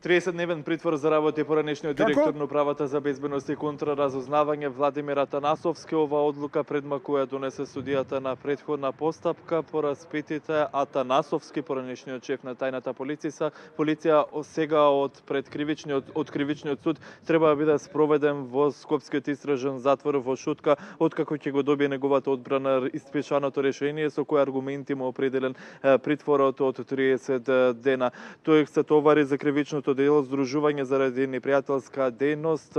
30-дневен притвор заработи поранешниот директор на Управата за безбедност и контраразузнавање Владимир Атанасовски. Оваа одлука предмакува донесе судијата на претходна постапка по распитите Атанасовски, поранешниот шеф на тајната полиција сега од кривичниот суд треба да биде спроведен во Скопскиот истражен затвор во Шутка, откако ќе го добие неговата одбрана испишаното решение со кои аргументи му определен притворот од 30 дена. Тој се товари за кривичното дело здружување заради непријателска дејност,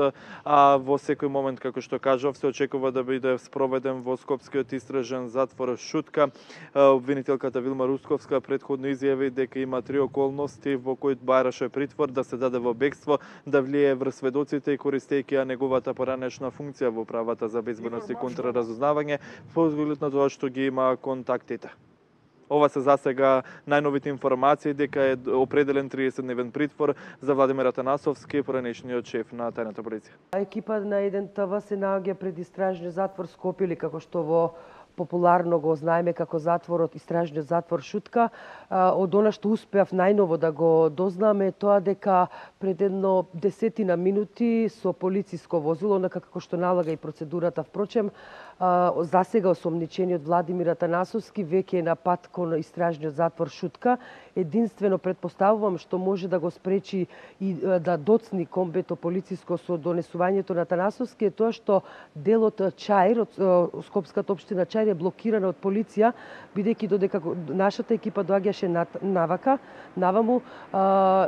а во секој момент, како што кажав, се очекува да биде спроведен во Скопскиот истражен затвор Шутка. Обвинителката Вилма Русковска предходно изјави дека има 3 околности во кои бараше притвор, да се даде во бегство, да влие врз сведоците и користејќи ја неговата поранешна функција во Управата за безбедност и контраразузнавање, по оглед на тоа што ги има контактите. Ова се засега најновите информации дека е определен 30-дневен притвор за Владимир Атанасовски, поранешниот шеф на тајната полиција. Екипа на 1ТВ се наоѓа пред истражниот затвор Скопје, или како што во популарно го знаеме како затворот, истражниот затвор Шутка. Од она што успеав најново да го дознаме тоа дека пред едно 10 минути со полициско возило, онака како што налага и процедурата, впрочем, засега осомничениот Владимир Атанасовски веќе е на пат кон истражниот затвор Шутка. Единствено предпоставувам што може да го спречи и да доцни комбето полициско со донесувањето на Атанасовски е тоа што делот Чаир од Скопската општина Чаир е блокирана од полиција, бидејќи додека нашата екипа доаѓаше наваму,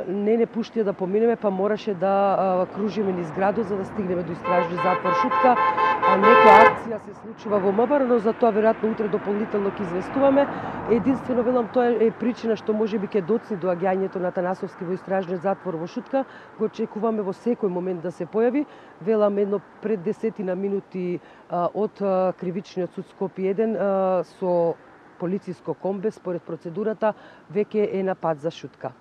не пуштија да поминеме, па мораше да кружиме низ градот за да стигнеме до истражниот затвор Шутка. Некоја акција се случува во МБАР, но за тоа веројатно утре дополнително ќе известуваме. Единствено велам тоа е причина што можеби ќе доцни доаѓањето на Атанасовски во истражниот затвор во Шутка. Го очекуваме во секој момент да се појави. Велам едно пред 10 минути од кривичниот суд Скопје 1 со полициско комбе според процедурата веќе е на пат за Шутка.